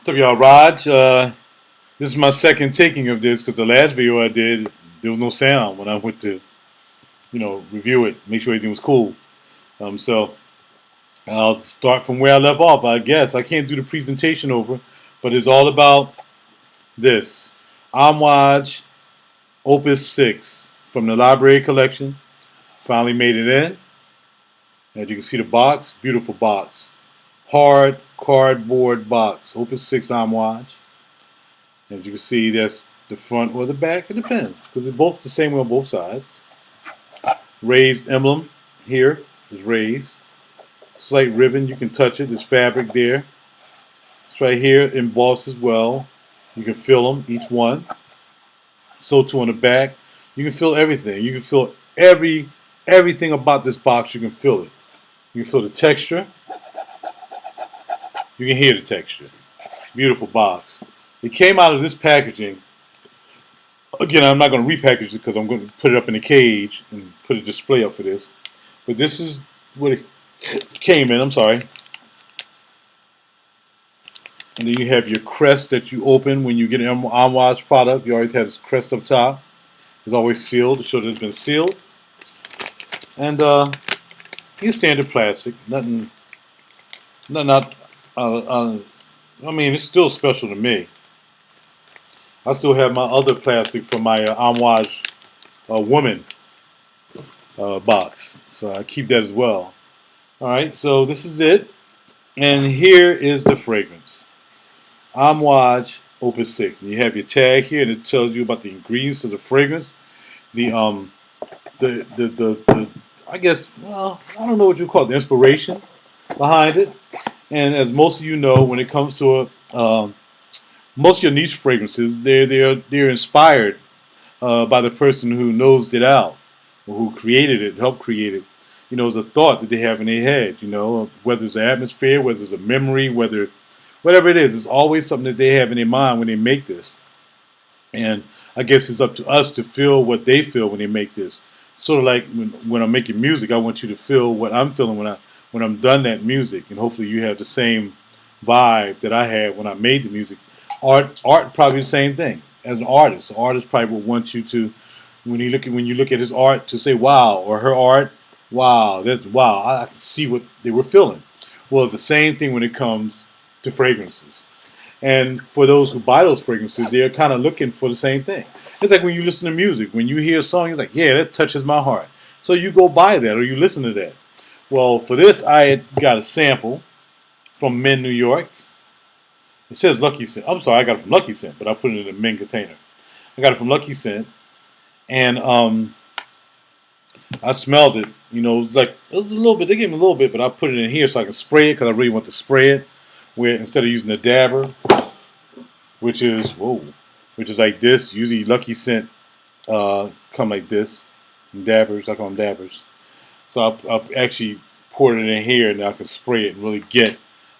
What's up, y'all? Raj. This is my second taking of this because the last video I did, there was no sound when I went to, review it, make sure everything was cool. So I'll start from where I left off. I guess I can't do the presentation over, but it's all about this Amouage Opus 6 from the library collection. Finally made it in. As you can see, the box, beautiful box, hard cardboard box, Opus 6 Amouage. As you can see, that's the front or the back. It depends because they're both the same way on both sides. Raised emblem here is raised. Slight ribbon, you can touch it. There's fabric there. It's right here embossed as well. You can feel them, each one. So too on the back. You can feel everything. You can feel everything about this box. You can feel it. You can feel the texture. You can hear the texture. Beautiful box. It came out of this packaging. Again, I'm not going to repackage it because I'm going to put it up in a cage and put a display up for this. But this is what it came in. I'm sorry. And then you have your crest that you open when you get an Amouage product. You always have this crest up top. It's always sealed to show that it's been sealed. And it's standard plastic. Nothing. Not. I mean, it's still special to me. I still have my other plastic from my Amouage Woman box, so I keep that as well. All right, so this is it, and here is the fragrance. Amouage Opus 6, and you have your tag here, and it tells you about the ingredients of the fragrance. The I guess, well, I don't know what you call it, the inspiration behind it. And as most of you know, when it comes to most of your niche fragrances, they're inspired by the person who nosed it out, or who created it, helped create it. You know, it's a thought that they have in their head. You know, whether it's an atmosphere, whether it's a memory, whatever it is, it's always something that they have in their mind when they make this. And I guess it's up to us to feel what they feel when they make this. Sort of like when I'm making music, I want you to feel what I'm feeling when I'm done that music, and hopefully you have the same vibe that I had when I made the music. Art probably the same thing. As an artist probably would want you to, when you look at his art, to say wow, or her art, wow, that's wow. I can see what they were feeling. Well, it's the same thing when it comes to fragrances. And for those who buy those fragrances, they're kind of looking for the same thing. It's like when you listen to music. When you hear a song, you're like, yeah, that touches my heart. So you go buy that or you listen to that. Well, for this, I had got a sample from Men, New York. It says Lucky Scent. I'm sorry, I got it from Lucky Scent, but I put it in a Men container. I got it from Lucky Scent, and I smelled it. You know, it was a little bit. They gave me a little bit, but I put it in here so I can spray it because I really want to spray it. Where instead of using the dabber, which is like this. Usually Lucky Scent come like this. And dabbers, I call them dabbers. So I actually poured it in here, and I can spray it and really get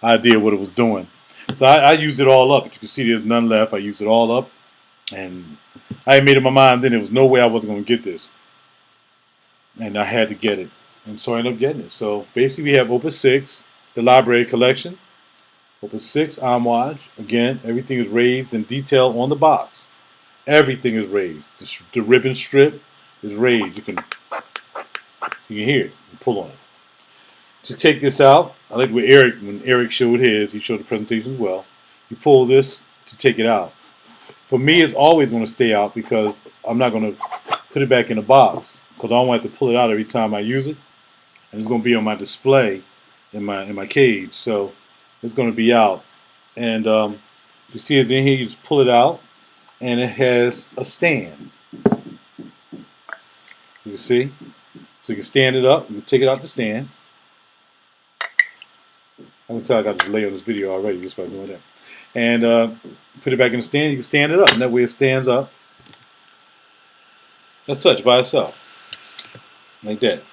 an idea what it was doing. So I used it all up. As you can see, there's none left. I used it all up, and I had made up my mind then there was no way I wasn't going to get this, and I had to get it, and so I ended up getting it. So basically, we have Opus 6, the library collection. Opus 6 Amouage. Again, everything is raised in detail on the box. Everything is raised. The ribbon strip is raised. You can hear it. You pull on it. To take this out, I like when Eric showed his, he showed the presentation as well. You pull this to take it out. For me, it's always going to stay out because I'm not going to put it back in the box because I don't want to pull it out every time I use it. And it's going to be on my display in my cage. So it's going to be out. And you see it's in here, you just pull it out, and it has a stand. You can see? So you can stand it up, you can take it out the stand. I can tell I got a delay on this video already just by doing that. And put it back in the stand, you can stand it up, and that way it stands up. As such, by itself. Like that.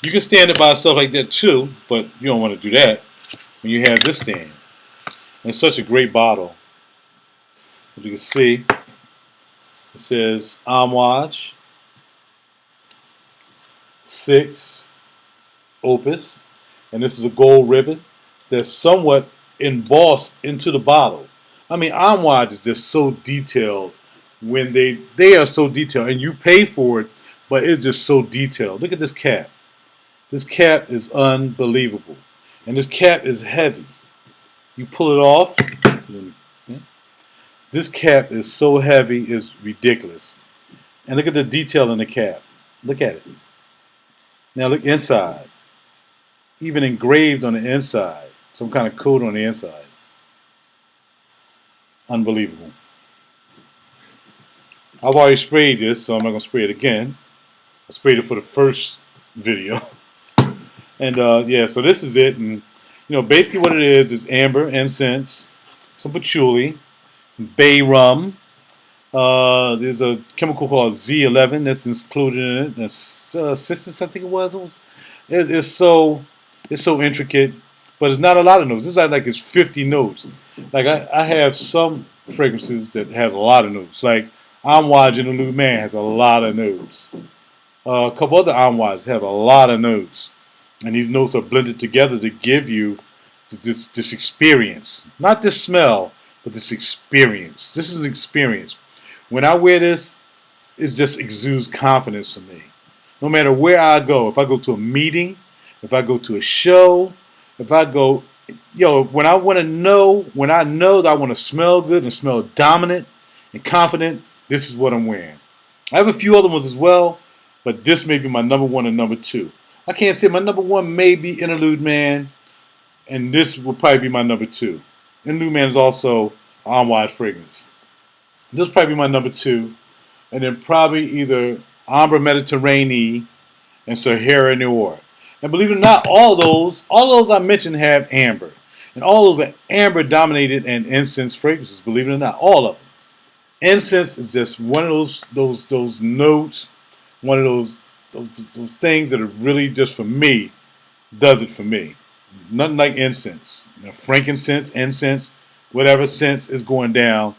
You can stand it by itself like that too, but you don't want to do that when you have this stand. And it's such a great bottle. As you can see, it says Amouage 6 Opus, and this is a gold ribbon that's somewhat embossed into the bottle. I mean, Amouage is just so detailed when they are so detailed, and you pay for it, but it's just so detailed. Look at this cap. This cap is unbelievable, and this cap is heavy. You pull it off. This cap is so heavy, it's ridiculous. And look at the detail in the cap. Look at it. Now look inside. Even engraved on the inside. Some kind of code on the inside. Unbelievable. I've already sprayed this, so I'm not going to spray it again. I sprayed it for the first video. And yeah, so this is it. And basically what it is amber, incense, some patchouli, bay rum. There's a chemical called Z11 that's included in it. Assistance, I think it was. It's so intricate, but it's not a lot of notes. This is like it's 50 notes. Like I have some fragrances that have a lot of notes. Like Amouage in the New Man has a lot of notes. A couple other Amouages have a lot of notes, and these notes are blended together to give you this experience, not this smell, but this experience. This is an experience. When I wear this, it just exudes confidence for me. No matter where I go, if I go to a meeting, if I go to a show, if I go, when I know that I want to smell good and smell dominant and confident, this is what I'm wearing. I have a few other ones as well, but this may be my number one and number two. I can't say my number one may be Interlude Man, and this will probably be my number two. Interlude Man is also Amouage fragrance. This will probably be my number two, and then probably either Ambre Mediterranee and Sahara Noir. And believe it or not, all those I mentioned have amber, and all those are amber dominated and incense fragrances. Believe it or not, all of them. Incense is just one of those notes, one of those things that are really just for me, does it for me. Nothing like incense. Frankincense, incense, whatever sense is going down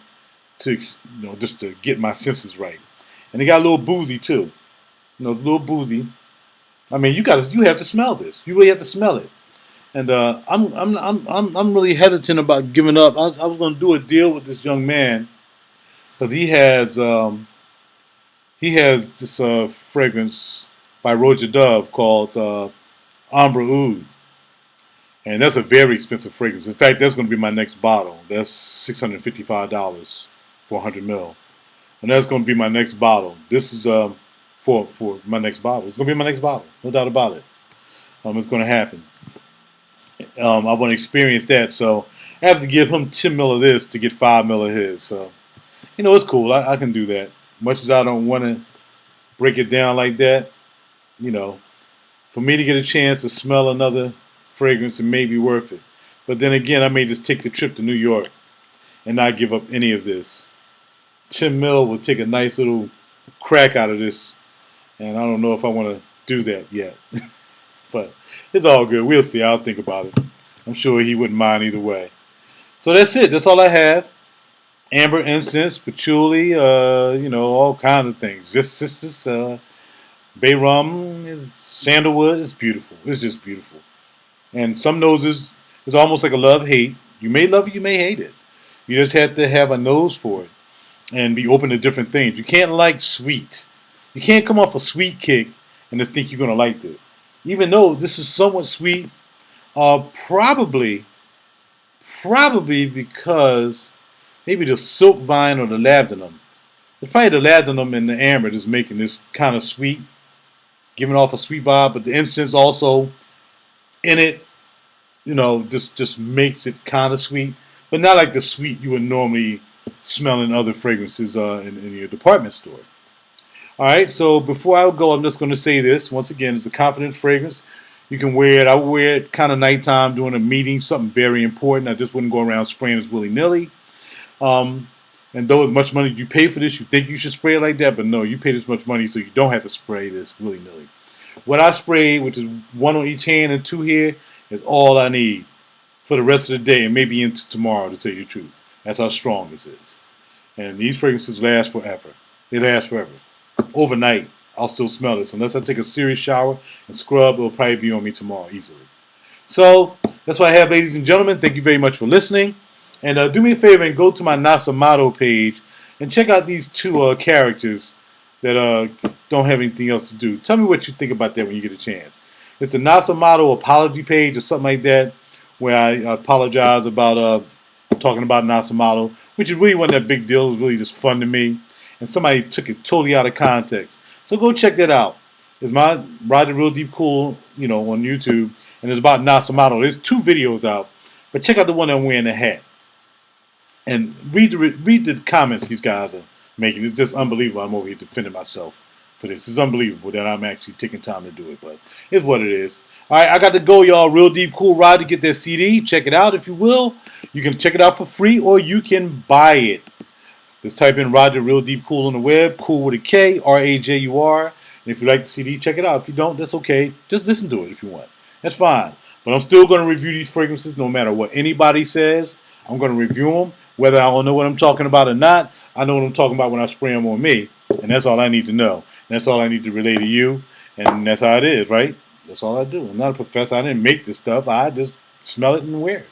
to just to get my senses right. And they got a little boozy too. A little boozy. I mean, you have to smell this. You really have to smell it. And I'm really hesitant about giving up. I was going to do a deal with this young man because he has this fragrance by RaJuR called Ambre Oud. And that's a very expensive fragrance. In fact, that's going to be my next bottle. That's $655 for 100 ml. And that's going to be my next bottle. This is for my next bottle. It's going to be my next bottle. No doubt about it. It's going to happen. I want to experience that. So I have to give him 10 ml of this to get 5 ml of his. So, it's cool. I can do that. Much as I don't want to break it down like that, for me to get a chance to smell another fragrance, it may be worth it. But then again, I may just take the trip to New York and not give up any of this. 10 ml will take a nice little crack out of this, and I don't know if I want to do that yet. But it's all good. We'll see. I'll think about it. I'm sure he wouldn't mind either way. So that's it. That's all I have. Amber, incense, patchouli, all kinds of things. This bay rum, sandalwood. It's beautiful. It's just beautiful. And some noses is almost like a love-hate. You may love it, you may hate it. You just have to have a nose for it and be open to different things. You can't like sweet. You can't come off a sweet kick and just think you're going to like this. Even though this is somewhat sweet, probably because maybe the silk vine or the labdanum. It's probably the labdanum and the amber that's making this kind of sweet, giving off a sweet vibe, but the incense also in it, just makes it kind of sweet, but not like the sweet you would normally smell in other fragrances in your department store. All right, so before I go, I'm just going to say this. Once again, it's a confident fragrance. You can wear it. I would wear it kind of nighttime during a meeting, something very important. I just wouldn't go around spraying this willy-nilly. And though as much money you pay for this, you think you should spray it like that, but no, you pay this much money so you don't have to spray this willy-nilly. What I spray, which is one on each hand and two here, is all I need for the rest of the day and maybe into tomorrow, to tell you the truth. That's how strong this is. And these fragrances last forever. They last forever. Overnight, I'll still smell this. Unless I take a serious shower and scrub, it'll probably be on me tomorrow easily. So that's what I have, ladies and gentlemen. Thank you very much for listening. And do me a favor and go to my Nasamato page and check out these two characters that don't have anything else to do. Tell me what you think about that when you get a chance. It's the Nasamato apology page or something like that, where I apologize about talking about Nasamato, which is really wasn't that big deal. It was really just fun to me. And somebody took it totally out of context. So go check that out. It's my RaJuR Real Deep Cool, on YouTube. And it's about Nasamato. There's 2 videos out. But check out the one I'm wearing the hat. And read the comments these guys are making. It's just unbelievable. I'm over here defending myself for this. It's unbelievable that I'm actually taking time to do it. But it's what it is. All right, I got to go, y'all. Real Deep Cool Ride to get that CD. Check it out if you will. You can check it out for free or you can buy it. Just type in RaJuR Real Deep Cool on the web. Cool with a K, RaJuR. And if you like the CD, check it out. If you don't, that's okay. Just listen to it if you want. That's fine. But I'm still going to review these fragrances no matter what anybody says. I'm going to review them. Whether I don't know what I'm talking about or not, I know what I'm talking about when I spray them on me. And that's all I need to know. And that's all I need to relay to you. And that's how it is, right? That's all I do. I'm not a professor. I didn't make this stuff. I just smell it and wear it.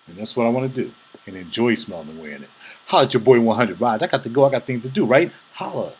And that's what I want to do. And enjoy smelling and wearing it. Holla at your boy 100 Rod. I got to go. I got things to do, right? Holla.